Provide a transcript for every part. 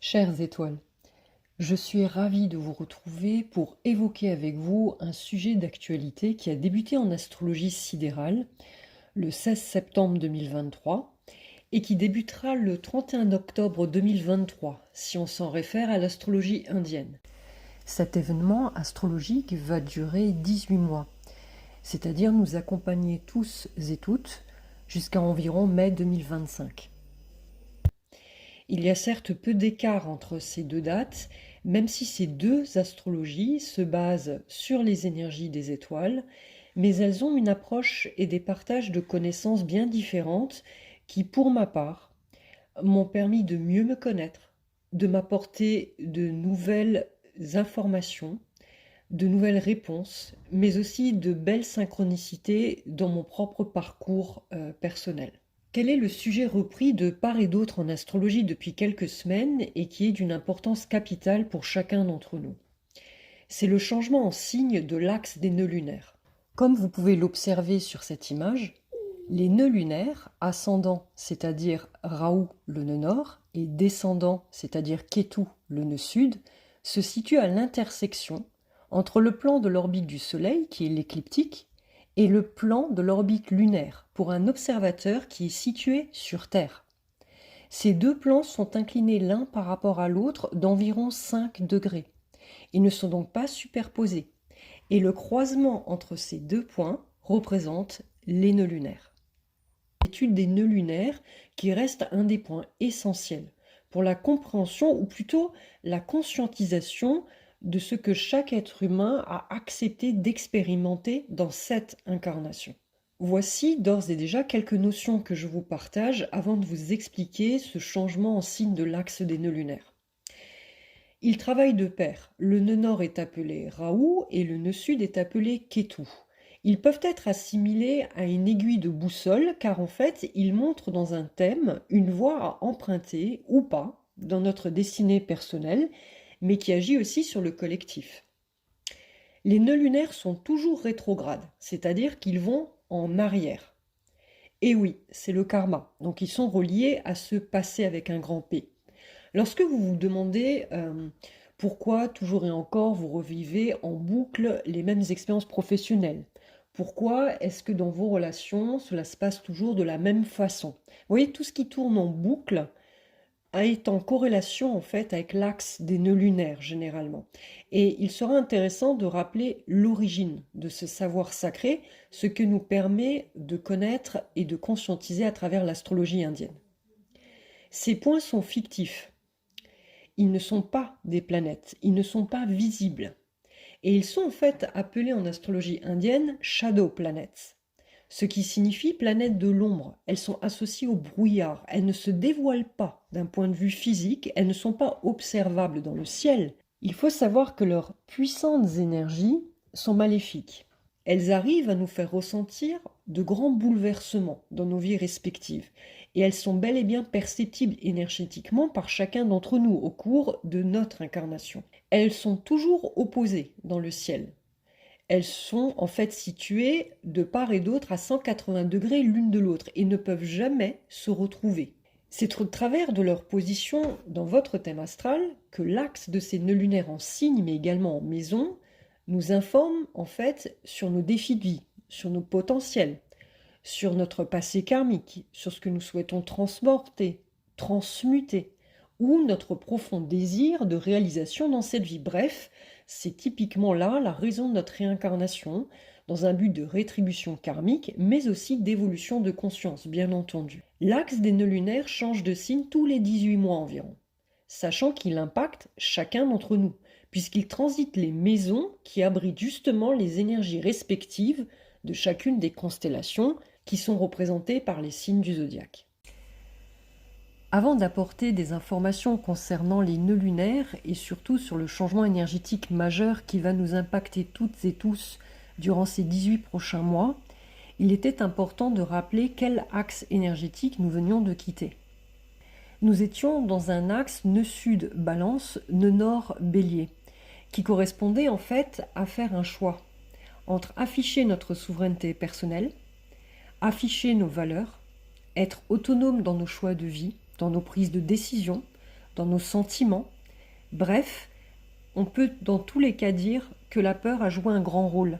Chères étoiles, je suis ravie de vous retrouver pour évoquer avec vous un sujet d'actualité qui a débuté en astrologie sidérale le 16 septembre 2023 et qui débutera le 31 octobre 2023 si on s'en réfère à l'astrologie indienne. Cet événement astrologique va durer 18 mois, c'est-à-dire nous accompagner tous et toutes jusqu'à environ mai 2025. Il y a certes peu d'écart entre ces deux dates, même si ces deux astrologies se basent sur les énergies des étoiles, mais elles ont une approche et des partages de connaissances bien différentes qui, pour ma part, m'ont permis de mieux me connaître, de m'apporter de nouvelles informations, de nouvelles réponses, mais aussi de belles synchronicités dans mon propre parcours personnel. Quel est le sujet repris de part et d'autre en astrologie depuis quelques semaines et qui est d'une importance capitale pour chacun d'entre nous? C'est le changement en signe de l'axe des nœuds lunaires. Comme vous pouvez l'observer sur cette image, les nœuds lunaires, ascendant, c'est-à-dire Rahu, le nœud nord, et descendant, c'est-à-dire Ketu, le nœud sud, se situent à l'intersection entre le plan de l'orbite du Soleil, qui est l'écliptique, et le plan de l'orbite lunaire pour un observateur qui est situé sur Terre. Ces deux plans sont inclinés l'un par rapport à l'autre d'environ 5 degrés. Ils ne sont donc pas superposés. Et le croisement entre ces deux points représente les nœuds lunaires. L'étude des nœuds lunaires qui reste un des points essentiels pour la compréhension ou plutôt la conscientisation de ce que chaque être humain a accepté d'expérimenter dans cette incarnation. Voici d'ores et déjà quelques notions que je vous partage avant de vous expliquer ce changement en signe de l'axe des nœuds lunaires. Ils travaillent de pair. Le nœud nord est appelé Rahu et le nœud sud est appelé Ketu. Ils peuvent être assimilés à une aiguille de boussole car en fait ils montrent dans un thème une voie à emprunter ou pas dans notre destinée personnelle, mais qui agit aussi sur le collectif. Les nœuds lunaires sont toujours rétrogrades, c'est-à-dire qu'ils vont en arrière. Et oui, c'est le karma, donc ils sont reliés à ce passé avec un grand P. Lorsque vous vous demandez pourquoi toujours et encore vous revivez en boucle les mêmes expériences professionnelles, pourquoi est-ce que dans vos relations cela se passe toujours de la même façon? Vous voyez, tout ce qui tourne en boucle est en corrélation en fait avec l'axe des nœuds lunaires généralement. Et il sera intéressant de rappeler l'origine de ce savoir sacré, ce que nous permet de connaître et de conscientiser à travers l'astrologie indienne. Ces points sont fictifs. Ils ne sont pas des planètes, ils ne sont pas visibles. Et ils sont en fait appelés en astrologie indienne shadow planets, ce qui signifie planètes de l'ombre. Elles sont associées au brouillard, elles ne se dévoilent pas d'un point de vue physique, elles ne sont pas observables dans le ciel. Il faut savoir que leurs puissantes énergies sont maléfiques. Elles arrivent à nous faire ressentir de grands bouleversements dans nos vies respectives. Et elles sont bel et bien perceptibles énergétiquement par chacun d'entre nous au cours de notre incarnation. Elles sont toujours opposées dans le ciel. Elles sont en fait situées de part et d'autre à 180 degrés l'une de l'autre et ne peuvent jamais se retrouver. C'est au travers de leur position dans votre thème astral que l'axe de ces nœuds lunaires en signe mais également en maison nous informe en fait sur nos défis de vie, sur nos potentiels, sur notre passé karmique, sur ce que nous souhaitons transporter, transmuter, ou notre profond désir de réalisation dans cette vie. Bref, c'est typiquement là la raison de notre réincarnation, dans un but de rétribution karmique, mais aussi d'évolution de conscience, bien entendu. L'axe des nœuds lunaires change de signe tous les 18 mois environ, sachant qu'il impacte chacun d'entre nous, puisqu'il transite les maisons qui abritent justement les énergies respectives de chacune des constellations qui sont représentées par les signes du zodiaque. Avant d'apporter des informations concernant les nœuds lunaires et surtout sur le changement énergétique majeur qui va nous impacter toutes et tous durant ces 18 prochains mois, il était important de rappeler quel axe énergétique nous venions de quitter. Nous étions dans un axe nœud sud balance, nœud nord bélier, qui correspondait en fait à faire un choix entre afficher notre souveraineté personnelle, afficher nos valeurs, être autonome dans nos choix de vie, dans nos prises de décision, dans nos sentiments. Bref, on peut dans tous les cas dire que la peur a joué un grand rôle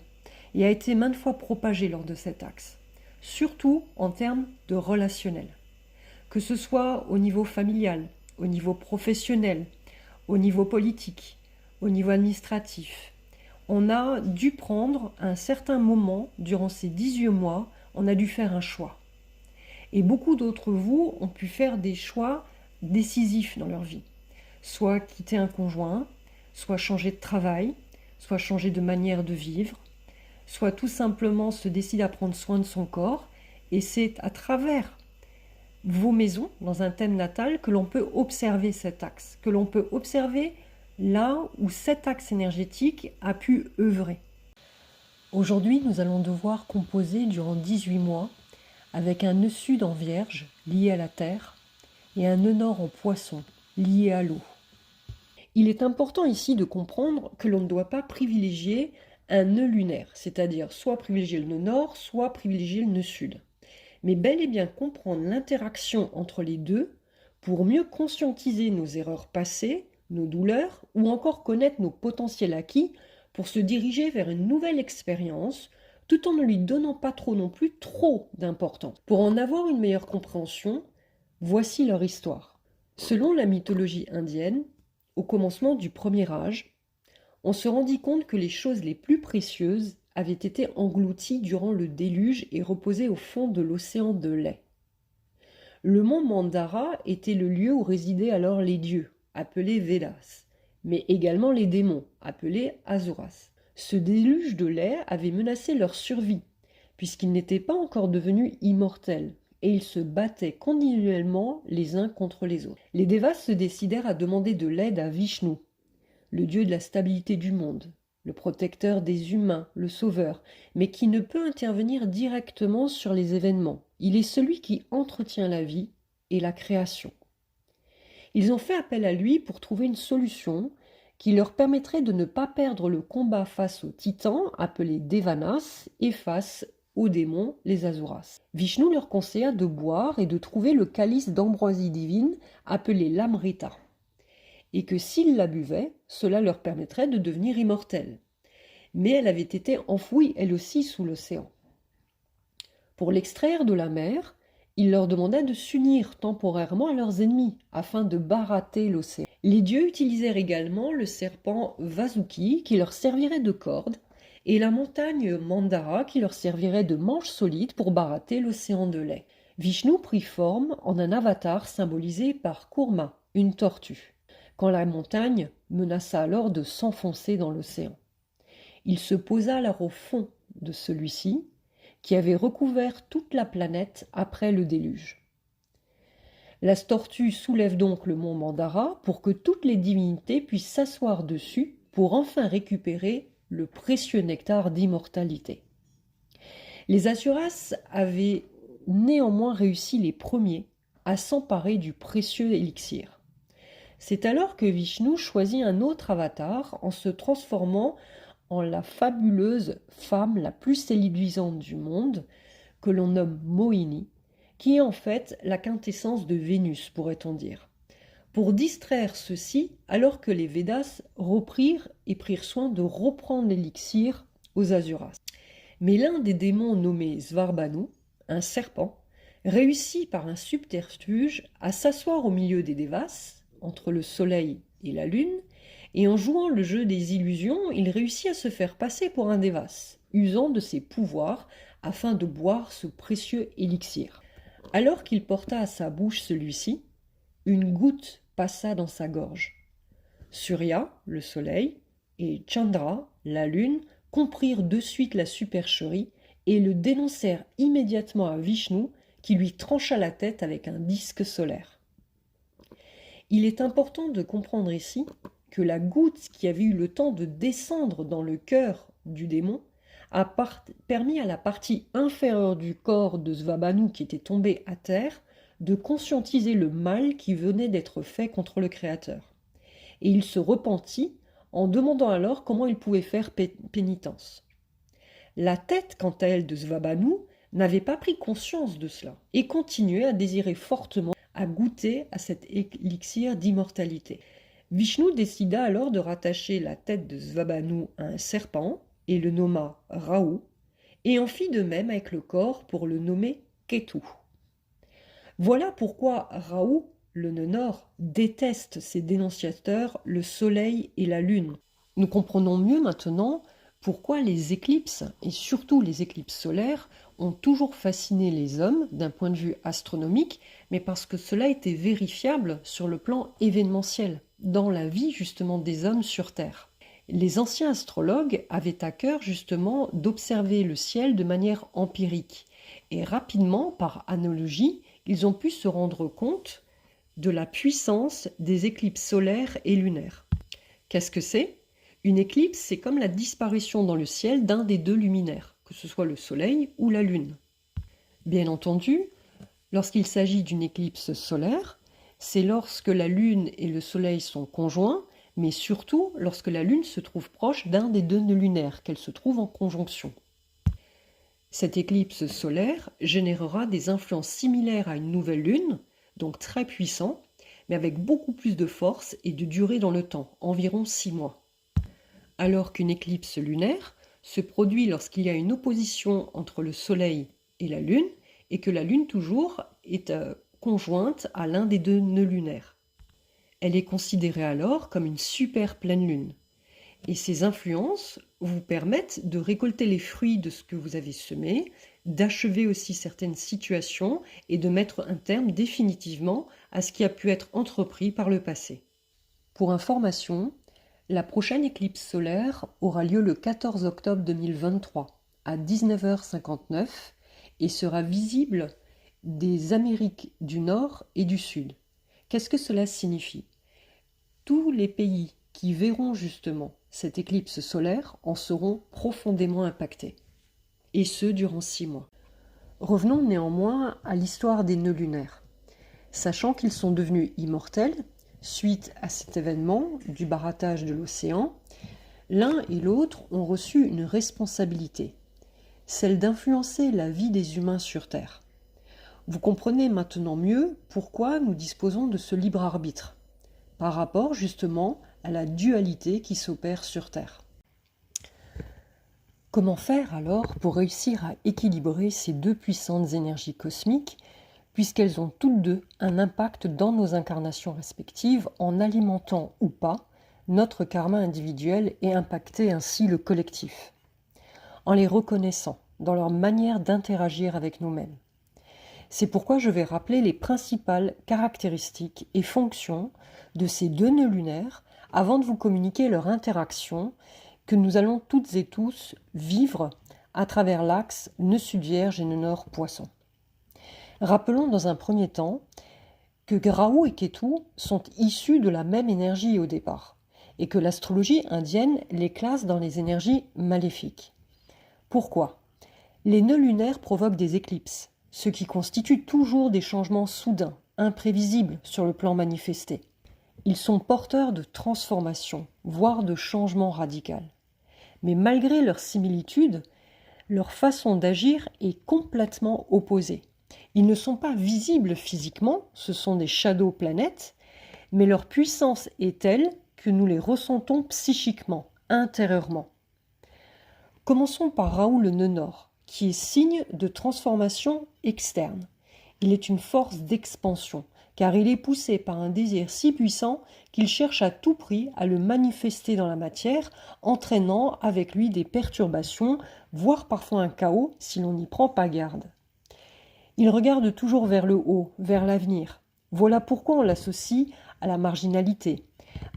et a été maintes fois propagée lors de cet axe, surtout en termes de relationnel. Que ce soit au niveau familial, au niveau professionnel, au niveau politique, au niveau administratif. On a dû prendre à un certain moment, durant ces 18 mois, on a dû faire un choix. Et beaucoup d'entre vous ont pu faire des choix décisifs dans leur vie. Soit quitter un conjoint, soit changer de travail, soit changer de manière de vivre, soit tout simplement se décider à prendre soin de son corps. Et c'est à travers vos maisons, dans un thème natal, que l'on peut observer cet axe, que l'on peut observer là où cet axe énergétique a pu œuvrer. Aujourd'hui, nous allons devoir composer durant 18 mois avec un nœud sud en Vierge, lié à la Terre, et un nœud nord en Poisson, lié à l'eau. Il est important ici de comprendre que l'on ne doit pas privilégier un nœud lunaire, c'est-à-dire soit privilégier le nœud nord, soit privilégier le nœud sud. Mais bel et bien comprendre l'interaction entre les deux pour mieux conscientiser nos erreurs passées, nos douleurs, ou encore connaître nos potentiels acquis pour se diriger vers une nouvelle expérience, tout en ne lui donnant pas trop non plus trop d'importance. Pour en avoir une meilleure compréhension, voici leur histoire. Selon la mythologie indienne, au commencement du premier âge, on se rendit compte que les choses les plus précieuses avaient été englouties durant le déluge et reposaient au fond de l'océan de lait. Le mont Mandara était le lieu où résidaient alors les dieux, appelés Vedas, mais également les démons, appelés Asuras. Ce déluge de lait avait menacé leur survie, puisqu'ils n'étaient pas encore devenus immortels, et ils se battaient continuellement les uns contre les autres. Les Devas se décidèrent à demander de l'aide à Vishnu, le dieu de la stabilité du monde, le protecteur des humains, le sauveur, mais qui ne peut intervenir directement sur les événements. Il est celui qui entretient la vie et la création. Ils ont fait appel à lui pour trouver une solution qui leur permettrait de ne pas perdre le combat face aux titans, appelés Devanas, et face aux démons, les Asuras. Vishnu leur conseilla de boire et de trouver le calice d'ambroisie divine, appelé l'Amrita, et que s'ils la buvaient, cela leur permettrait de devenir immortels. Mais elle avait été enfouie elle aussi sous l'océan. Pour l'extraire de la mer, il leur demanda de s'unir temporairement à leurs ennemis, afin de barater l'océan. Les dieux utilisèrent également le serpent Vasuki, qui leur servirait de corde, et la montagne Mandara, qui leur servirait de manche solide pour barater l'océan de lait. Vishnu prit forme en un avatar symbolisé par Kurma, une tortue, quand la montagne menaça alors de s'enfoncer dans l'océan. Il se posa alors au fond de celui-ci, qui avait recouvert toute la planète après le déluge. La tortue soulève donc le mont Mandara pour que toutes les divinités puissent s'asseoir dessus pour enfin récupérer le précieux nectar d'immortalité. Les Asuras avaient néanmoins réussi les premiers à s'emparer du précieux élixir. C'est alors que Vishnu choisit un autre avatar en se transformant en la fabuleuse femme la plus séduisante du monde, que l'on nomme Mohini, qui est en fait la quintessence de Vénus, pourrait-on dire, pour distraire ceux-ci alors que les Védas reprirent et prirent soin de reprendre l'élixir aux Asuras. Mais l'un des démons nommé Svarbanu, un serpent, réussit par un subterfuge à s'asseoir au milieu des Devas, entre le soleil et la lune, et en jouant le jeu des illusions, il réussit à se faire passer pour un Devas, usant de ses pouvoirs afin de boire ce précieux élixir. Alors qu'il porta à sa bouche celui-ci, une goutte passa dans sa gorge. Surya, le soleil, et Chandra, la lune, comprirent de suite la supercherie et le dénoncèrent immédiatement à Vishnu, qui lui trancha la tête avec un disque solaire. Il est important de comprendre ici que la goutte qui avait eu le temps de descendre dans le cœur du démon a permis à la partie inférieure du corps de Svarbanu qui était tombé à terre de conscientiser le mal qui venait d'être fait contre le Créateur. Et il se repentit en demandant alors comment il pouvait faire pénitence. La tête, quant à elle, de Svarbanu n'avait pas pris conscience de cela et continuait à désirer fortement à goûter à cet élixir d'immortalité. Vishnu décida alors de rattacher la tête de Svabhanu à un serpent et le nomma Rahu, et en fit de même avec le corps pour le nommer Ketu. Voilà pourquoi Rahu, le nœud nord, déteste ses dénonciateurs, le soleil et la lune. Nous comprenons mieux maintenant pourquoi les éclipses, et surtout les éclipses solaires, ont toujours fasciné les hommes d'un point de vue astronomique, mais parce que cela était vérifiable sur le plan événementiel, dans la vie justement des hommes sur Terre. Les anciens astrologues avaient à cœur justement d'observer le ciel de manière empirique, et rapidement, par analogie, ils ont pu se rendre compte de la puissance des éclipses solaires et lunaires. Qu'est-ce que c'est ? Une éclipse, c'est comme la disparition dans le ciel d'un des deux luminaires, que ce soit le soleil ou la lune. Bien entendu, lorsqu'il s'agit d'une éclipse solaire, c'est lorsque la lune et le soleil sont conjoints, mais surtout lorsque la lune se trouve proche d'un des deux nœuds lunaires, qu'elle se trouve en conjonction. Cette éclipse solaire générera des influences similaires à une nouvelle lune, donc très puissant, mais avec beaucoup plus de force et de durée dans le temps, environ 6 mois. Alors qu'une éclipse lunaire se produit lorsqu'il y a une opposition entre le Soleil et la Lune, et que la Lune toujours est conjointe à l'un des deux nœuds lunaires. Elle est considérée alors comme une super pleine lune. Et ces influences vous permettent de récolter les fruits de ce que vous avez semé, d'achever aussi certaines situations et de mettre un terme définitivement à ce qui a pu être entrepris par le passé. Pour information, la prochaine éclipse solaire aura lieu le 14 octobre 2023 à 19h59 et sera visible des Amériques du Nord et du Sud. Qu'est-ce que cela signifie ? Tous les pays qui verront justement cette éclipse solaire en seront profondément impactés, et ce durant 6 mois. Revenons néanmoins à l'histoire des nœuds lunaires. Sachant qu'ils sont devenus immortels, suite à cet événement du barattage de l'océan, l'un et l'autre ont reçu une responsabilité, celle d'influencer la vie des humains sur Terre. Vous comprenez maintenant mieux pourquoi nous disposons de ce libre arbitre, par rapport justement à la dualité qui s'opère sur Terre. Comment faire alors pour réussir à équilibrer ces deux puissantes énergies cosmiques, puisqu'elles ont toutes deux un impact dans nos incarnations respectives en alimentant ou pas notre karma individuel et impacter ainsi le collectif, en les reconnaissant dans leur manière d'interagir avec nous-mêmes. C'est pourquoi je vais rappeler les principales caractéristiques et fonctions de ces deux nœuds lunaires avant de vous communiquer leur interaction que nous allons toutes et tous vivre à travers l'axe nœud sud Vierge et nœud nord Poisson. Rappelons dans un premier temps que Rahu et Ketu sont issus de la même énergie au départ et que l'astrologie indienne les classe dans les énergies maléfiques. Pourquoi ? Les nœuds lunaires provoquent des éclipses, ce qui constitue toujours des changements soudains, imprévisibles sur le plan manifesté. Ils sont porteurs de transformation, voire de changement radical. Mais malgré leur similitude, leur façon d'agir est complètement opposée. Ils ne sont pas visibles physiquement, ce sont des shadow planètes, mais leur puissance est telle que nous les ressentons psychiquement, intérieurement. Commençons par Rahu le nœud nord, qui est signe de transformation externe. Il est une force d'expansion, car il est poussé par un désir si puissant qu'il cherche à tout prix à le manifester dans la matière, entraînant avec lui des perturbations, voire parfois un chaos si l'on n'y prend pas garde. Il regarde toujours vers le haut, vers l'avenir. Voilà pourquoi on l'associe à la marginalité,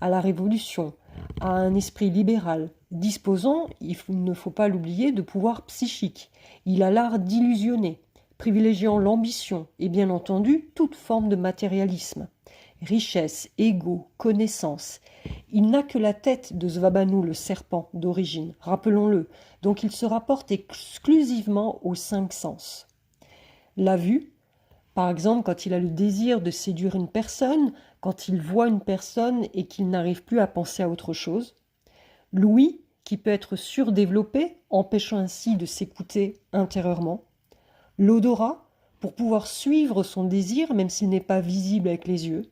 à la révolution, à un esprit libéral, disposant, il ne faut pas l'oublier, de pouvoir psychique. Il a l'art d'illusionner, privilégiant l'ambition et bien entendu toute forme de matérialisme. Richesse, ego, connaissance. Il n'a que la tête de Svabhanu, le serpent d'origine, rappelons-le, donc il se rapporte exclusivement aux 5 sens. La vue, par exemple quand il a le désir de séduire une personne, quand il voit une personne et qu'il n'arrive plus à penser à autre chose. L'ouïe, qui peut être surdéveloppé, empêchant ainsi de s'écouter intérieurement. L'odorat, pour pouvoir suivre son désir même s'il n'est pas visible avec les yeux.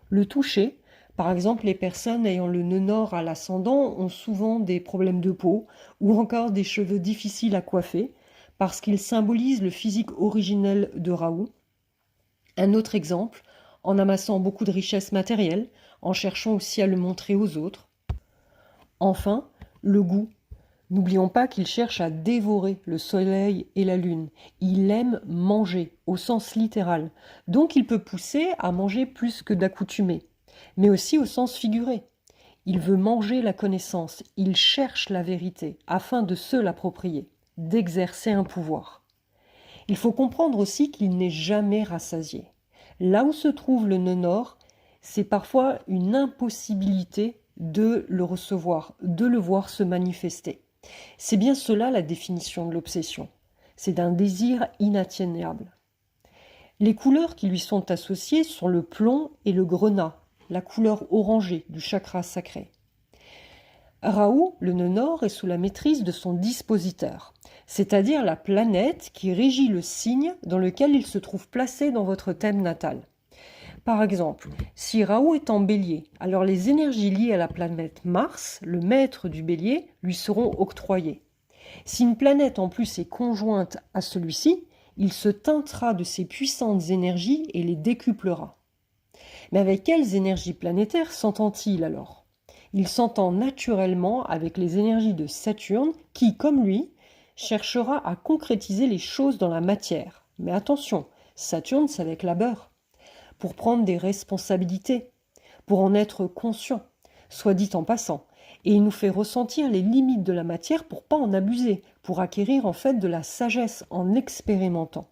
Le toucher, par exemple, les personnes ayant le nœud nord à l'ascendant ont souvent des problèmes de peau ou encore des cheveux difficiles à coiffer parce qu'ils symbolisent le physique originel de Raoult. Un autre exemple, en amassant beaucoup de richesses matérielles, en cherchant aussi à le montrer aux autres. Enfin, le goût. N'oublions pas qu'il cherche à dévorer le soleil et la lune. Il aime manger, au sens littéral. Donc il peut pousser à manger plus que d'accoutumé, mais aussi au sens figuré. Il veut manger la connaissance, il cherche la vérité, afin de se l'approprier, d'exercer un pouvoir. Il faut comprendre aussi qu'il n'est jamais rassasié. Là où se trouve le nœud nord, c'est parfois une impossibilité de le recevoir, de le voir se manifester. C'est bien cela la définition de l'obsession. C'est d'un désir inatteignable. Les couleurs qui lui sont associées sont le plomb et le grenat, la couleur orangée du chakra sacré. Raoult, le nœud nord, est sous la maîtrise de son dispositeur, c'est-à-dire la planète qui régit le signe dans lequel il se trouve placé dans votre thème natal. Par exemple, si Raoult est en bélier, alors les énergies liées à la planète Mars, le maître du bélier, lui seront octroyées. Si une planète en plus est conjointe à celui-ci, il se teintera de ces puissantes énergies et les décuplera. Mais avec quelles énergies planétaires s'entend-il alors ? Il s'entend naturellement avec les énergies de Saturne qui, comme lui, cherchera à concrétiser les choses dans la matière. Mais attention, Saturne c'est avec la beurre. Pour prendre des responsabilités, pour en être conscient, soit dit en passant. Et il nous fait ressentir les limites de la matière pour pas en abuser, pour acquérir en fait de la sagesse en expérimentant.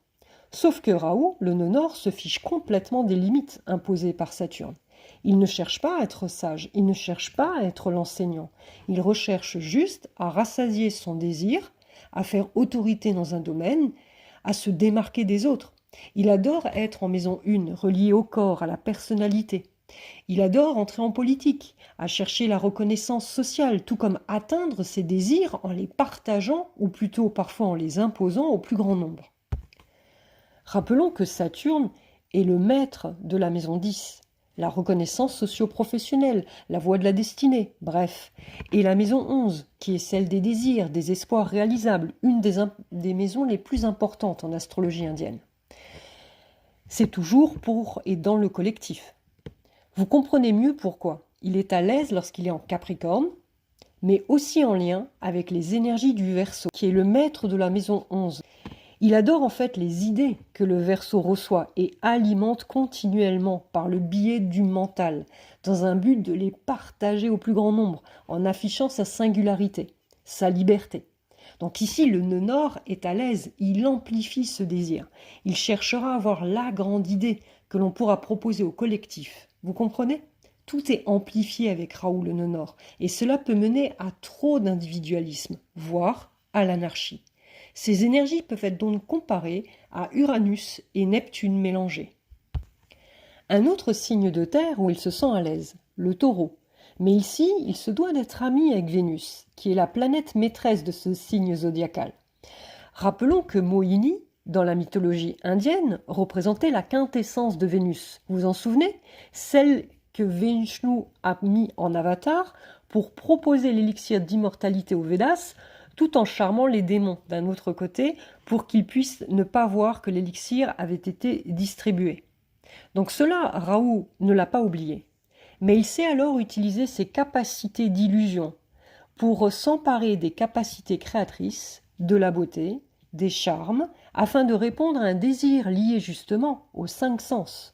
Sauf que Raoult, le nœud nord, se fiche complètement des limites imposées par Saturne. Il ne cherche pas à être sage, il ne cherche pas à être l'enseignant. Il recherche juste à rassasier son désir, à faire autorité dans un domaine, à se démarquer des autres. Il adore être en maison 1, relié au corps, à la personnalité. Il adore entrer en politique, à chercher la reconnaissance sociale, tout comme atteindre ses désirs en les partageant, ou plutôt parfois en les imposant au plus grand nombre. Rappelons que Saturne est le maître de la maison 10, la reconnaissance socio-professionnelle, la voie de la destinée, bref, et la maison 11, qui est celle des désirs, des espoirs réalisables, une des maisons les plus importantes en astrologie indienne. C'est toujours pour et dans le collectif. Vous comprenez mieux pourquoi. Il est à l'aise lorsqu'il est en Capricorne, mais aussi en lien avec les énergies du Verseau, qui est le maître de la maison 11. Il adore en fait les idées que le Verseau reçoit et alimente continuellement par le biais du mental, dans un but de les partager au plus grand nombre, en affichant sa singularité, sa liberté. Donc ici, le nœud nord est à l'aise, il amplifie ce désir. Il cherchera à avoir la grande idée que l'on pourra proposer au collectif. Vous comprenez ? Tout est amplifié avec Raoult, le nœud nord, et cela peut mener à trop d'individualisme, voire à l'anarchie. Ces énergies peuvent être donc comparées à Uranus et Neptune mélangés. Un autre signe de terre où il se sent à l'aise, le taureau. Mais ici, il se doit d'être ami avec Vénus, qui est la planète maîtresse de ce signe zodiacal. Rappelons que Mohini, dans la mythologie indienne, représentait la quintessence de Vénus. Vous vous en souvenez ? Celle que Vishnu a mis en avatar pour proposer l'élixir d'immortalité aux Védas, tout en charmant les démons d'un autre côté pour qu'ils puissent ne pas voir que l'élixir avait été distribué. Donc cela, Raoult ne l'a pas oublié. Mais il sait alors utiliser ses capacités d'illusion pour s'emparer des capacités créatrices, de la beauté, des charmes, afin de répondre à un désir lié justement aux 5 sens.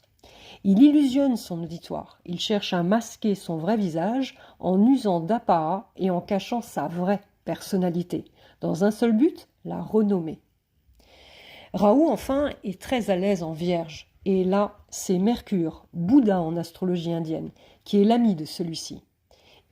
Il illusionne son auditoire, il cherche à masquer son vrai visage en usant d'apparat et en cachant sa vraie personnalité, dans un seul but, la renommer. Raoult, enfin, est très à l'aise en Vierge. Et là, c'est Mercure, Bouddha en astrologie indienne, qui est l'ami de celui-ci.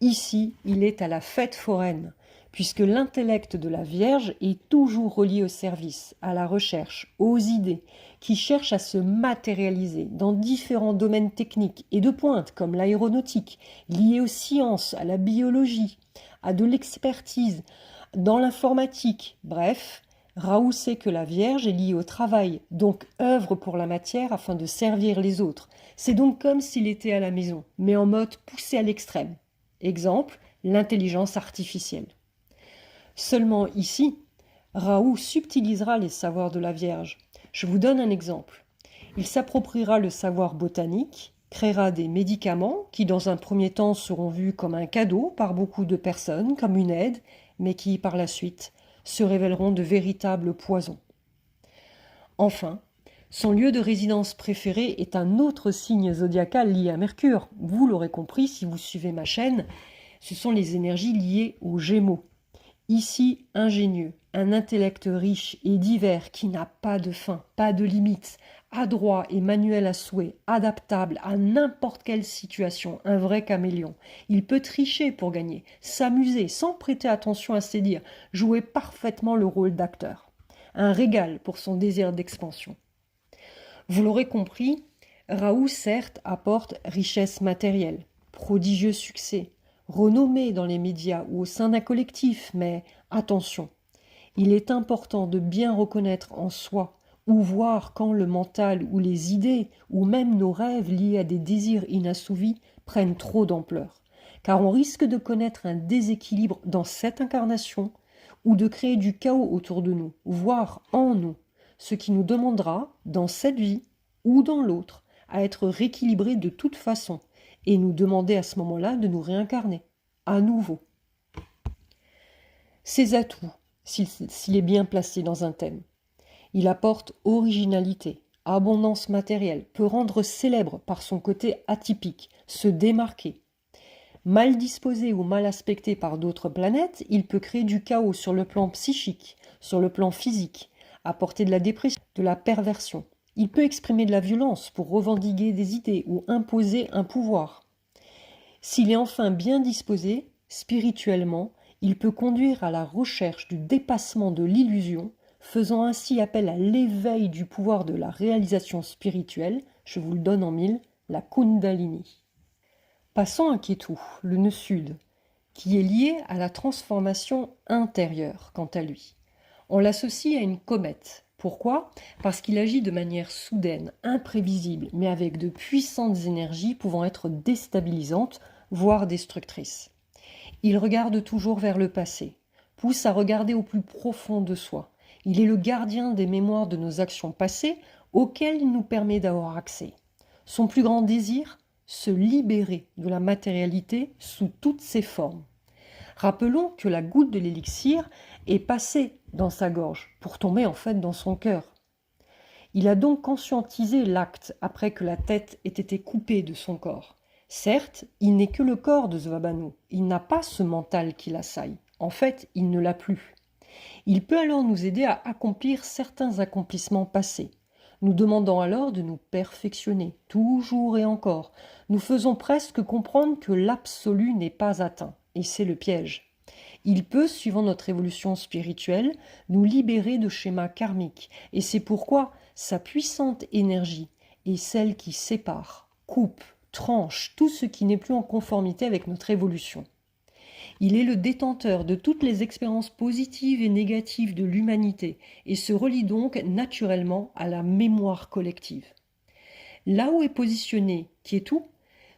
Ici, il est à la fête foraine, puisque l'intellect de la Vierge est toujours relié au service, à la recherche, aux idées, qui cherchent à se matérialiser dans différents domaines techniques et de pointe, comme l'aéronautique, liés aux sciences, à la biologie, à de l'expertise, dans l'informatique. Bref, Raoult sait que la Vierge est liée au travail, donc œuvre pour la matière afin de servir les autres. C'est donc comme s'il était à la maison, mais en mode poussé à l'extrême. Exemple, l'intelligence artificielle. Seulement ici, Raoult subtilisera les savoirs de la Vierge. Je vous donne un exemple. Il s'appropriera le savoir botanique, créera des médicaments qui dans un premier temps seront vus comme un cadeau par beaucoup de personnes, comme une aide, mais qui par la suite se révéleront de véritables poisons. Enfin, son lieu de résidence préféré est un autre signe zodiacal lié à Mercure. Vous l'aurez compris si vous suivez ma chaîne, ce sont les énergies liées aux Gémeaux. Ici, ingénieux, un intellect riche et divers qui n'a pas de fin, pas de limite, adroit et manuel à souhait, adaptable à n'importe quelle situation, un vrai caméléon. Il peut tricher pour gagner, s'amuser sans prêter attention à ses dires, jouer parfaitement le rôle d'acteur. Un régal pour son désir d'expansion. Vous l'aurez compris, Raoult certes apporte richesse matérielle, prodigieux succès, renommé dans les médias ou au sein d'un collectif, mais attention, il est important de bien reconnaître en soi ou voir quand le mental ou les idées ou même nos rêves liés à des désirs inassouvis prennent trop d'ampleur, car on risque de connaître un déséquilibre dans cette incarnation ou de créer du chaos autour de nous, voire en nous, ce qui nous demandera, dans cette vie ou dans l'autre, à être rééquilibrés de toute façon, et nous demander à ce moment-là de nous réincarner, à nouveau. Ses atouts, s'il est bien placé dans un thème. Il apporte originalité, abondance matérielle, peut rendre célèbre par son côté atypique, se démarquer. Mal disposé ou mal aspecté par d'autres planètes, il peut créer du chaos sur le plan psychique, sur le plan physique, apporter de la dépression, de la perversion. Il peut exprimer de la violence pour revendiquer des idées ou imposer un pouvoir. S'il est enfin bien disposé, spirituellement, il peut conduire à la recherche du dépassement de l'illusion, faisant ainsi appel à l'éveil du pouvoir de la réalisation spirituelle, je vous le donne en mille, la Kundalini. Passons à Ketu, le nœud sud, qui est lié à la transformation intérieure, quant à lui. On l'associe à une comète. Pourquoi ? Parce qu'il agit de manière soudaine, imprévisible, mais avec de puissantes énergies pouvant être déstabilisantes, voire destructrices. Il regarde toujours vers le passé, pousse à regarder au plus profond de soi. Il est le gardien des mémoires de nos actions passées auxquelles il nous permet d'avoir accès. Son plus grand désir ? Se libérer de la matérialité sous toutes ses formes. Rappelons que la goutte de l'élixir est passée dans sa gorge pour tomber en fait dans son cœur. Il a donc conscientisé l'acte après que la tête ait été coupée de son corps. Certes, il n'est que le corps de Zvabanu, il n'a pas ce mental qui l'assaille. En fait, il ne l'a plus. Il peut alors nous aider à accomplir certains accomplissements passés. Nous demandons alors de nous perfectionner, toujours et encore. Nous faisons presque comprendre que l'absolu n'est pas atteint, et c'est le piège. Il peut, suivant notre évolution spirituelle, nous libérer de schémas karmiques, et c'est pourquoi sa puissante énergie est celle qui sépare, coupe, tranche tout ce qui n'est plus en conformité avec notre évolution. Il est le détenteur de toutes les expériences positives et négatives de l'humanité et se relie donc naturellement à la mémoire collective. Là où est positionné Ketu,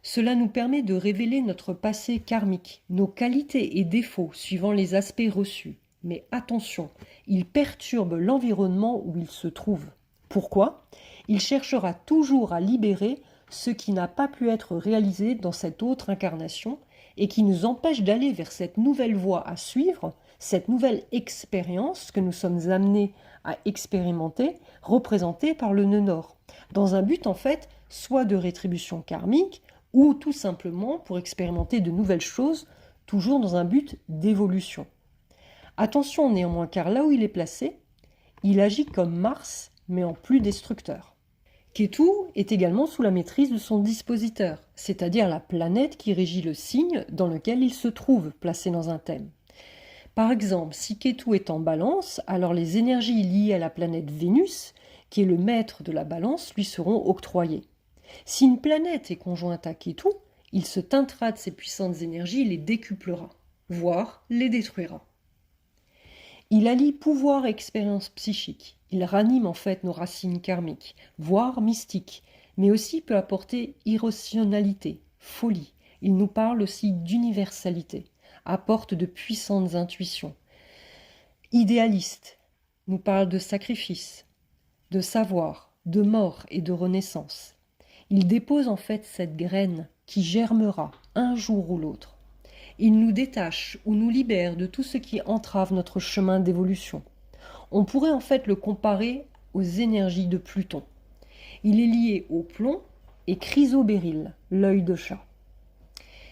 cela nous permet de révéler notre passé karmique, nos qualités et défauts suivant les aspects reçus. Mais attention, il perturbe l'environnement où il se trouve. Pourquoi ? Il cherchera toujours à libérer ce qui n'a pas pu être réalisé dans cette autre incarnation et qui nous empêche d'aller vers cette nouvelle voie à suivre, cette nouvelle expérience que nous sommes amenés à expérimenter, représentée par le nœud nord, dans un but en fait soit de rétribution karmique ou tout simplement pour expérimenter de nouvelles choses, toujours dans un but d'évolution. Attention néanmoins, car là où il est placé, il agit comme Mars, mais en plus destructeur. Ketu est également sous la maîtrise de son dispositeur, c'est-à-dire la planète qui régit le signe dans lequel il se trouve, placé dans un thème. Par exemple, si Ketu est en balance, alors les énergies liées à la planète Vénus, qui est le maître de la balance, lui seront octroyées. Si une planète est conjointe à Ketu, il se teintera de ses puissantes énergies et les décuplera, voire les détruira. Il allie pouvoir et expérience psychique. Il ranime en fait nos racines karmiques, voire mystiques, mais aussi peut apporter irrationalité, folie. Il nous parle aussi d'universalité, apporte de puissantes intuitions. Idéaliste, nous parle de sacrifice, de savoir, de mort et de renaissance. Il dépose en fait cette graine qui germera un jour ou l'autre. Il nous détache ou nous libère de tout ce qui entrave notre chemin d'évolution. On pourrait en fait le comparer aux énergies de Pluton. Il est lié au plomb et Chrysobéryl, l'œil de chat.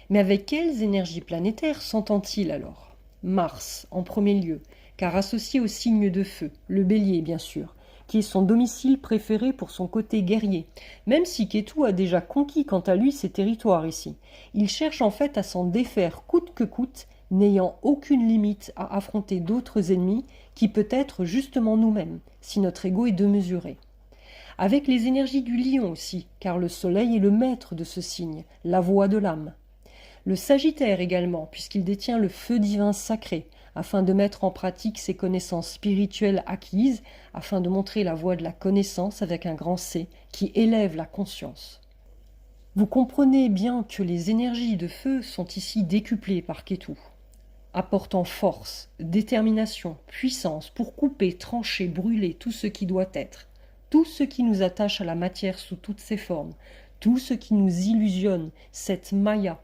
Mais avec quelles énergies planétaires s'entend-il alors? Mars en premier lieu, car associé au signe de feu, le bélier bien sûr, qui est son domicile préféré pour son côté guerrier, même si Kétou a déjà conquis quant à lui ses territoires ici. Il cherche en fait à s'en défaire coûte que coûte, n'ayant aucune limite à affronter d'autres ennemis qui peut être justement nous-mêmes, si notre ego est démesuré. Avec les énergies du lion aussi, car le soleil est le maître de ce signe, la voix de l'âme. Le Sagittaire également, puisqu'il détient le feu divin sacré, afin de mettre en pratique ses connaissances spirituelles acquises, afin de montrer la voie de la connaissance avec un grand C, qui élève la conscience. Vous comprenez bien que les énergies de feu sont ici décuplées par Kétou, apportant force, détermination, puissance pour couper, trancher, brûler tout ce qui doit être, tout ce qui nous attache à la matière sous toutes ses formes, tout ce qui nous illusionne, cette maya,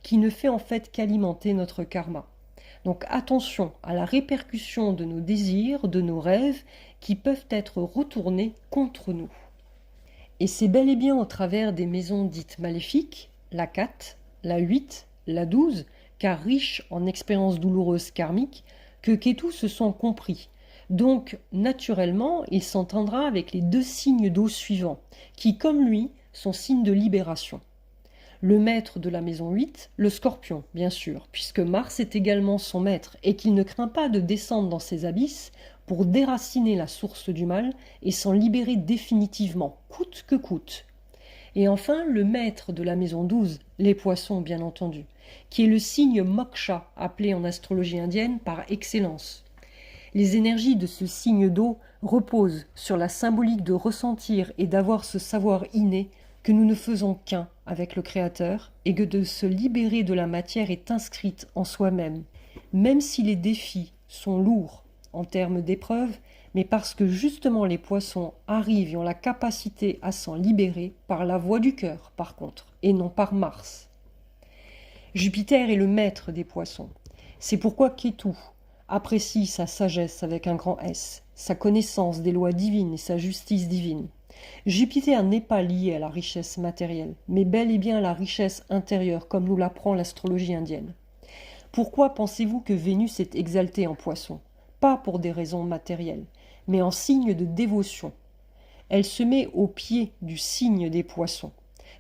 qui ne fait en fait qu'alimenter notre karma. Donc attention à la répercussion de nos désirs, de nos rêves, qui peuvent être retournés contre nous. Et c'est bel et bien au travers des maisons dites maléfiques, la 4, la 8, la 12, car riches en expériences douloureuses karmiques, que Kétou se sent compris. Donc, naturellement, il s'entendra avec les 2 signes d'eau suivants, qui, comme lui, sont signes de libération. Le maître de la maison 8, le Scorpion, bien sûr, puisque Mars est également son maître, et qu'il ne craint pas de descendre dans ses abysses pour déraciner la source du mal et s'en libérer définitivement, coûte que coûte. Et enfin, le maître de la maison 12, les Poissons, bien entendu, qui est le signe moksha, appelé en astrologie indienne par excellence. Les énergies de ce signe d'eau reposent sur la symbolique de ressentir et d'avoir ce savoir inné que nous ne faisons qu'un avec le Créateur et que de se libérer de la matière est inscrite en soi-même, même si les défis sont lourds en termes d'épreuves, mais parce que justement les poissons arrivent et ont la capacité à s'en libérer par la voie du cœur, par contre, et non par Mars. Jupiter est le maître des poissons. C'est pourquoi Kétou apprécie sa sagesse avec un grand S, sa connaissance des lois divines et sa justice divine. Jupiter n'est pas lié à la richesse matérielle, mais bel et bien à la richesse intérieure, comme nous l'apprend l'astrologie indienne. Pourquoi pensez-vous que Vénus est exaltée en Poisson? Pas pour des raisons matérielles, mais en signe de dévotion. Elle se met au pied du signe des Poissons,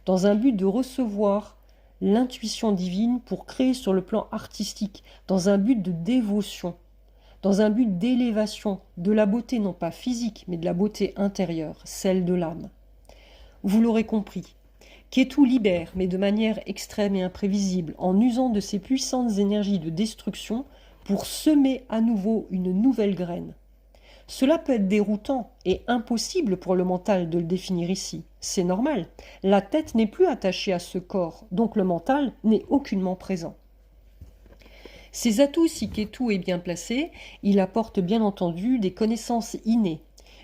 dans un but de recevoir l'intuition divine pour créer sur le plan artistique, dans un but de dévotion, dans un but d'élévation, de la beauté non pas physique, mais de la beauté intérieure, celle de l'âme. Vous l'aurez compris, Kétou libère, mais de manière extrême et imprévisible, en usant de ses puissantes énergies de destruction pour semer à nouveau une nouvelle graine. Cela peut être déroutant et impossible pour le mental de le définir ici. C'est normal. La tête n'est plus attachée à ce corps, donc le mental n'est aucunement présent. Ses atouts, si Kétou est bien placé, il apporte bien entendu des connaissances innées,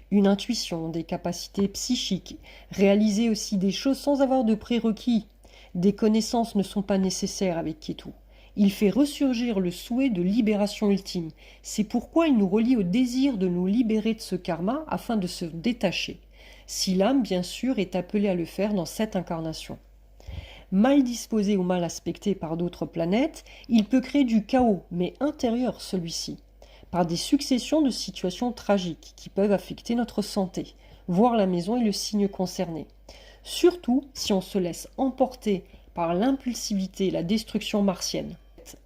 une intuition, des capacités psychiques, réaliser aussi des choses sans avoir de prérequis. Des connaissances ne sont pas nécessaires avec Kétou. Il fait ressurgir le souhait de libération ultime. C'est pourquoi il nous relie au désir de nous libérer de ce karma afin de se détacher. Si l'âme, bien sûr, est appelée à le faire dans cette incarnation. Mal disposé ou mal aspecté par d'autres planètes, il peut créer du chaos, mais intérieur celui-ci, par des successions de situations tragiques qui peuvent affecter notre santé, voire la maison et le signe concerné. Surtout si on se laisse emporter par l'impulsivité et la destruction martienne.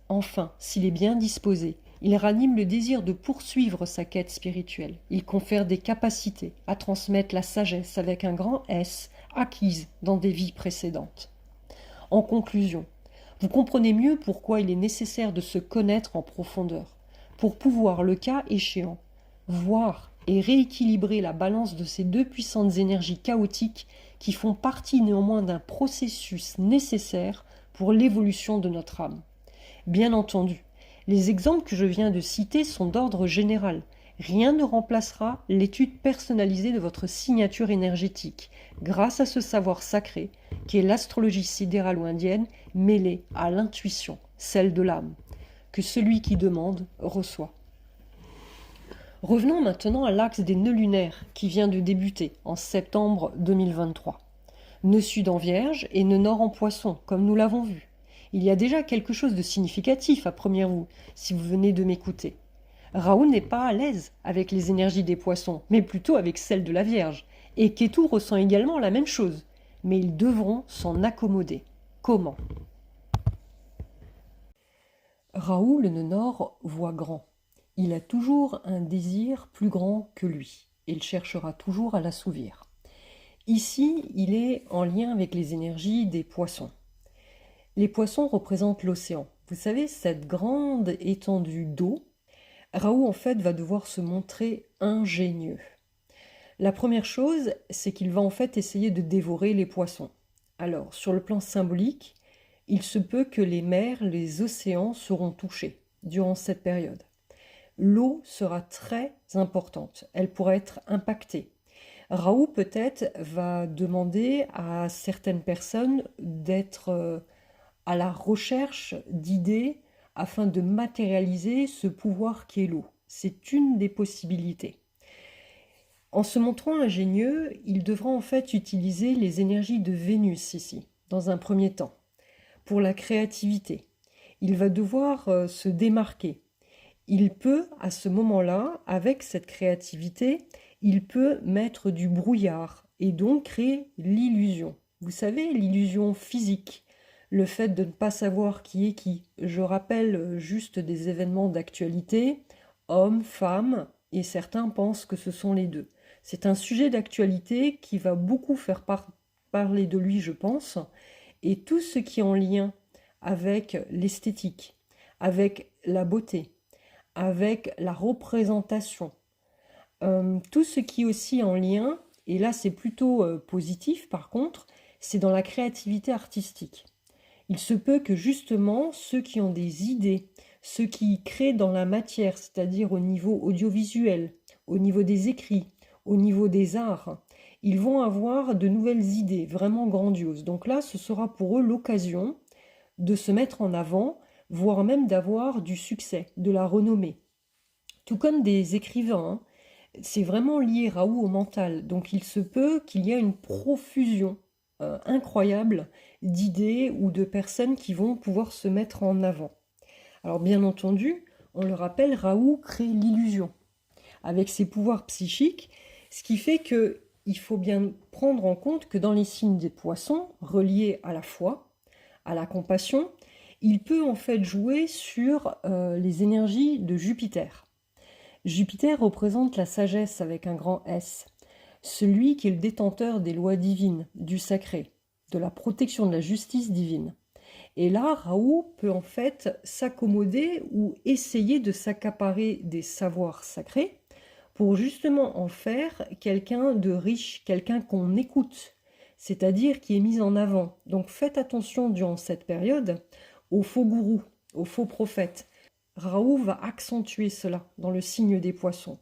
Enfin, s'il est bien disposé, il ranime le désir de poursuivre sa quête spirituelle. Il confère des capacités à transmettre la sagesse avec un grand S acquise dans des vies précédentes. En conclusion, vous comprenez mieux pourquoi il est nécessaire de se connaître en profondeur. pour pouvoir, le cas échéant, voir et rééquilibrer la balance de ces deux puissantes énergies chaotiques qui font partie néanmoins d'un processus nécessaire pour l'évolution de notre âme. Bien entendu, les exemples que je viens de citer sont d'ordre général. Rien ne remplacera l'étude personnalisée de votre signature énergétique, grâce à ce savoir sacré qui est l'astrologie sidérale ou indienne mêlée à l'intuition, celle de l'âme, que celui qui demande reçoit. Revenons maintenant à l'axe des nœuds lunaires qui vient de débuter en septembre 2023. Nœud sud en Vierge et nœud nord en Poisson, comme nous l'avons vu. Il y a déjà quelque chose de significatif à première vue, si vous venez de m'écouter. Raoult n'est pas à l'aise avec les énergies des Poissons, mais plutôt avec celles de la Vierge. Et Kétu ressent également la même chose, mais ils devront s'en accommoder. Comment ? Raoult, le nœud nord, voit grand. Il a toujours un désir plus grand que lui, et il cherchera toujours à l'assouvir. Ici, il est en lien avec les énergies des Poissons. Les Poissons représentent l'océan. Vous savez, cette grande étendue d'eau, Raoult en fait va devoir se montrer ingénieux. La première chose, c'est qu'il va en fait essayer de dévorer les poissons. Alors, sur le plan symbolique, il se peut que les mers, les océans seront touchés durant cette période. L'eau sera très importante, elle pourra être impactée. Raoult peut-être va demander à certaines personnes d'être à la recherche d'idées afin de matérialiser ce pouvoir qui est l'eau. C'est une des possibilités. En se montrant ingénieux, il devra en fait utiliser les énergies de Vénus ici, dans un premier temps, pour la créativité. Il va devoir se démarquer. Il peut, à ce moment-là, avec cette créativité, il peut mettre du brouillard et donc créer l'illusion. Vous savez, l'illusion physique, le fait de ne pas savoir qui est qui. Je rappelle juste des événements d'actualité, hommes, femmes, et certains pensent que ce sont les deux. C'est un sujet d'actualité qui va beaucoup faire parler de lui, je pense, et tout ce qui est en lien avec l'esthétique, avec la beauté, avec la représentation, tout ce qui est aussi en lien, et là c'est plutôt positif par contre, c'est dans la créativité artistique. Il se peut que justement ceux qui ont des idées, ceux qui créent dans la matière, c'est-à-dire au niveau audiovisuel, au niveau des écrits, au niveau des arts, ils vont avoir de nouvelles idées vraiment grandioses. Donc là, ce sera pour eux l'occasion de se mettre en avant, voire même d'avoir du succès, de la renommée. Tout comme des écrivains, hein, c'est vraiment lié Raoult au mental. Donc il se peut qu'il y ait une profusion incroyable d'idées ou de personnes qui vont pouvoir se mettre en avant. Alors bien entendu, on le rappelle, Raoult crée l'illusion avec ses pouvoirs psychiques, ce qui fait qu'il faut bien prendre en compte que dans les signes des Poissons, reliés à la foi, à la compassion, il peut en fait jouer sur les énergies de Jupiter. Jupiter représente la sagesse avec un grand S, celui qui est le détenteur des lois divines, du sacré, de la protection de la justice divine. Et là, Raoult peut en fait s'accommoder ou essayer de s'accaparer des savoirs sacrés pour justement en faire quelqu'un de riche, quelqu'un qu'on écoute, c'est-à-dire qui est mis en avant. Donc faites attention durant cette période aux faux gourous, aux faux prophètes. Raoult va accentuer cela dans le signe des Poissons.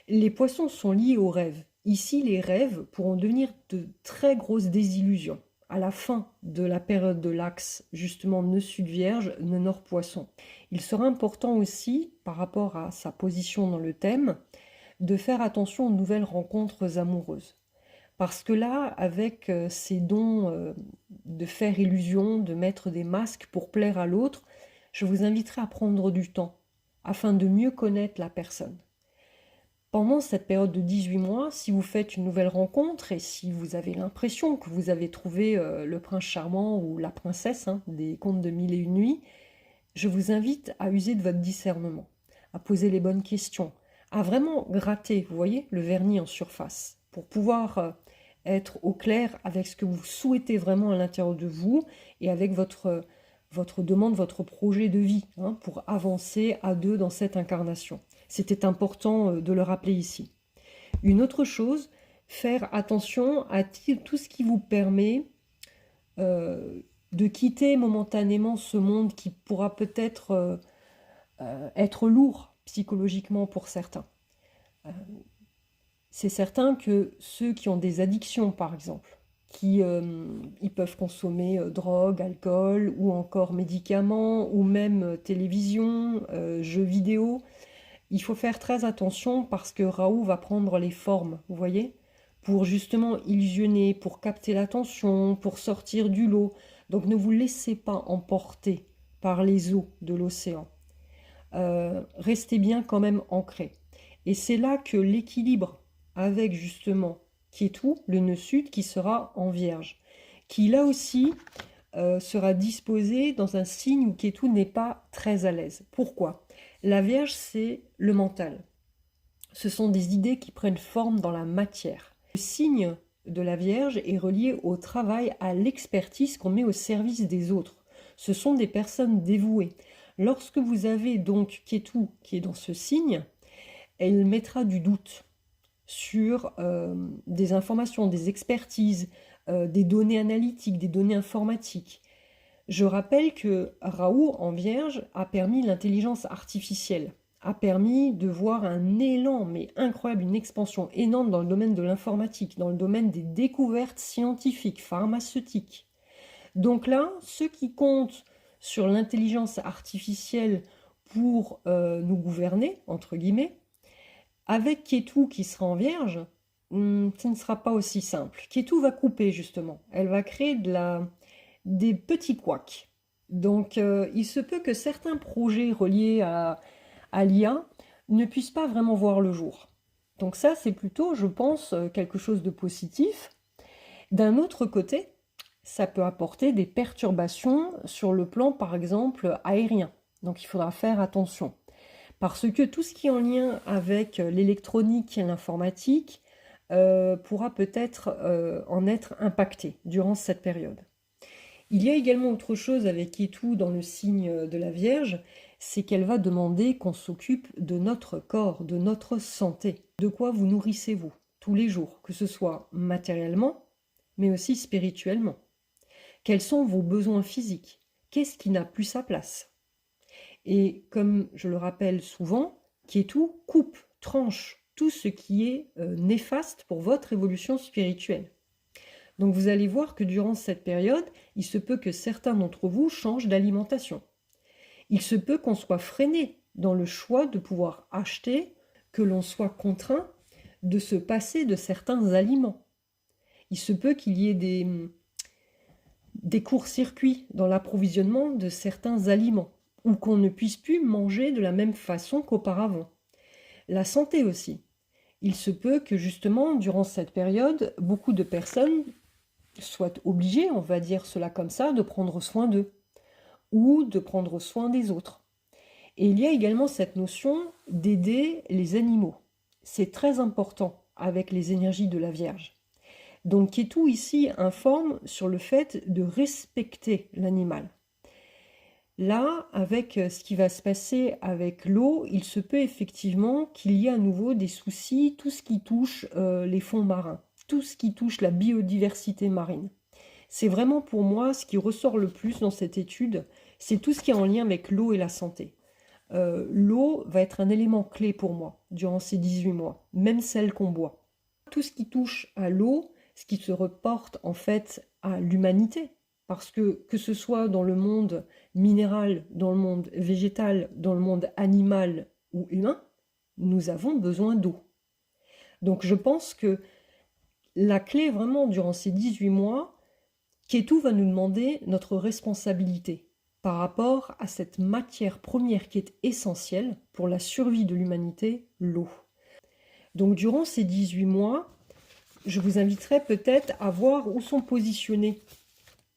Les Poissons sont liés aux rêves. Ici, les rêves pourront devenir de très grosses désillusions à la fin de la période de l'axe, justement, nœud sud Vierge, nœud nord Poisson. Il sera important aussi, par rapport à sa position dans le thème, de faire attention aux nouvelles rencontres amoureuses. Parce que là, avec ces dons de faire illusion, de mettre des masques pour plaire à l'autre, je vous inviterai à prendre du temps afin de mieux connaître la personne. Pendant cette période de 18 mois, si vous faites une nouvelle rencontre et si vous avez l'impression que vous avez trouvé le prince charmant ou la princesse des contes de Mille et une nuits, je vous invite à user de votre discernement, à poser les bonnes questions, à vraiment gratter, vous voyez, le vernis en surface, pour pouvoir être au clair avec ce que vous souhaitez vraiment à l'intérieur de vous et avec votre votre demande, votre projet de vie, hein, pour avancer à deux dans cette incarnation. C'était important de le rappeler ici. Une autre chose, faire attention à tout ce qui vous permet de quitter momentanément ce monde qui pourra peut-être être lourd psychologiquement pour certains. C'est certain que ceux qui ont des addictions, par exemple, ils peuvent consommer drogue, alcool, ou encore médicaments, ou même télévision, jeux vidéo. Il faut faire très attention parce que Raoult va prendre les formes, vous voyez, pour justement illusionner, pour capter l'attention, pour sortir du lot. Donc ne vous laissez pas emporter par les eaux de l'océan. Restez bien quand même ancré. Et c'est là que l'équilibre avec justement Kétou, le nœud sud, qui sera en Vierge, qui là aussi sera disposé dans un signe où Kétou n'est pas très à l'aise. Pourquoi ? La Vierge, c'est le mental. Ce sont des idées qui prennent forme dans la matière. Le signe de la Vierge est relié au travail, à l'expertise qu'on met au service des autres. Ce sont des personnes dévouées. Lorsque vous avez donc Kétou qui est dans ce signe, elle mettra du doute sur des informations, des expertises, des données analytiques, des données informatiques. Je rappelle que Raoult en Vierge a permis l'intelligence artificielle, a permis de voir un élan, mais incroyable, une expansion énorme dans le domaine de l'informatique, dans le domaine des découvertes scientifiques, pharmaceutiques. Donc là, ce qui compte sur l'intelligence artificielle pour nous gouverner, entre guillemets, avec Kétou qui sera en Vierge, ce ne sera pas aussi simple. Kétou va couper justement, elle va créer des petits couacs. Donc il se peut que certains projets reliés à l'IA ne puissent pas vraiment voir le jour. Donc ça, c'est plutôt, je pense, quelque chose de positif. D'un autre côté, ça peut apporter des perturbations sur le plan, par exemple, aérien. Donc il faudra faire attention. Parce que tout ce qui est en lien avec l'électronique et l'informatique pourra peut-être en être impacté durant cette période. Il y a également autre chose avec Kétou dans le signe de la Vierge, c'est qu'elle va demander qu'on s'occupe de notre corps, de notre santé. De quoi vous nourrissez-vous tous les jours, que ce soit matériellement, mais aussi spirituellement. Quels sont vos besoins physiques? Qu'est-ce qui n'a plus sa place? Et comme je le rappelle souvent, Kétou coupe, tranche tout ce qui est néfaste pour votre évolution spirituelle. Donc vous allez voir que durant cette période, il se peut que certains d'entre vous changent d'alimentation. Il se peut qu'on soit freiné dans le choix de pouvoir acheter, que l'on soit contraint de se passer de certains aliments. Il se peut qu'il y ait des courts-circuits dans l'approvisionnement de certains aliments, ou qu'on ne puisse plus manger de la même façon qu'auparavant. La santé aussi. Il se peut que justement, durant cette période, beaucoup de personnes soient obligées, on va dire cela comme ça, de prendre soin d'eux, ou de prendre soin des autres. Et il y a également cette notion d'aider les animaux. C'est très important avec les énergies de la Vierge. Donc Kétou ici informe sur le fait de respecter l'animal. Là, avec ce qui va se passer avec l'eau, il se peut effectivement qu'il y ait à nouveau des soucis, tout ce qui touche les fonds marins, tout ce qui touche la biodiversité marine. C'est vraiment pour moi ce qui ressort le plus dans cette étude, c'est tout ce qui est en lien avec l'eau et la santé. L'eau va être un élément clé pour moi durant ces 18 mois, même celle qu'on boit. Tout ce qui touche à l'eau, ce qui se reporte en fait à l'humanité, parce que ce soit dans le monde minéral, dans le monde végétal, dans le monde animal ou humain, nous avons besoin d'eau. Donc je pense que la clé vraiment durant ces 18 mois, Kétou va nous demander notre responsabilité par rapport à cette matière première qui est essentielle pour la survie de l'humanité, l'eau. Donc durant ces 18 mois, je vous inviterai peut-être à voir où sont positionnés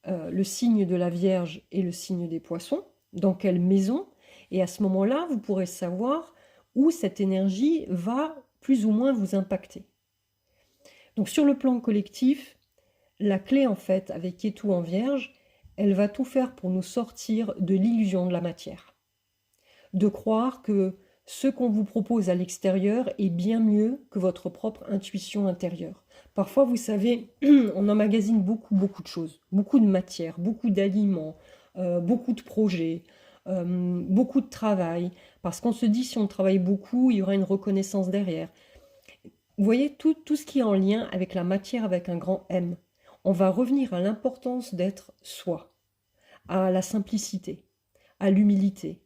le signe de la Vierge et le signe des Poissons, dans quelle maison, et à ce moment-là, vous pourrez savoir où cette énergie va plus ou moins vous impacter. Donc sur le plan collectif, la clé en fait avec Kétou en Vierge, elle va tout faire pour nous sortir de l'illusion de la matière. De croire que ce qu'on vous propose à l'extérieur est bien mieux que votre propre intuition intérieure. Parfois, vous savez, on emmagasine beaucoup de choses, beaucoup de matière, beaucoup d'aliments, beaucoup de projets, beaucoup de travail, parce qu'on se dit si on travaille beaucoup, il y aura une reconnaissance derrière. Vous voyez, tout ce qui est en lien avec la matière avec un grand M. On va revenir à l'importance d'être soi, à la simplicité, à l'humilité,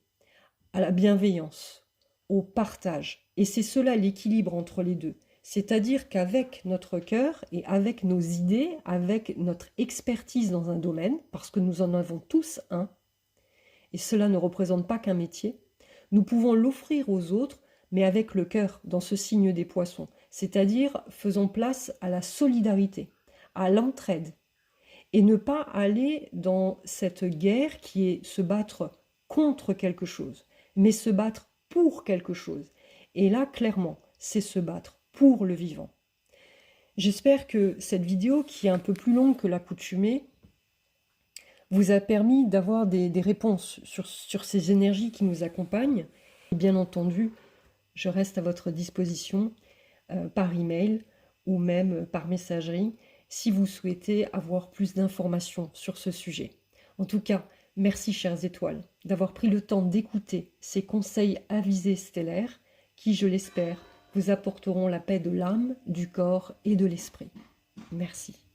à la bienveillance, au partage. Et c'est cela l'équilibre entre les deux. C'est-à-dire qu'avec notre cœur et avec nos idées, avec notre expertise dans un domaine, parce que nous en avons tous un, et cela ne représente pas qu'un métier, nous pouvons l'offrir aux autres, mais avec le cœur, dans ce signe des poissons. C'est-à-dire, faisons place à la solidarité, à l'entraide, et ne pas aller dans cette guerre qui est se battre contre quelque chose, mais se battre pour quelque chose. Et là, clairement, c'est se battre pour le vivant. J'espère que cette vidéo, qui est un peu plus longue que l'accoutumée, vous a permis d'avoir des réponses sur ces énergies qui nous accompagnent. Et bien entendu, je reste à votre disposition par email ou même par messagerie si vous souhaitez avoir plus d'informations sur ce sujet. En tout cas, merci chères étoiles d'avoir pris le temps d'écouter ces conseils avisés stellaires qui, je l'espère, vous apporteront la paix de l'âme, du corps et de l'esprit. Merci.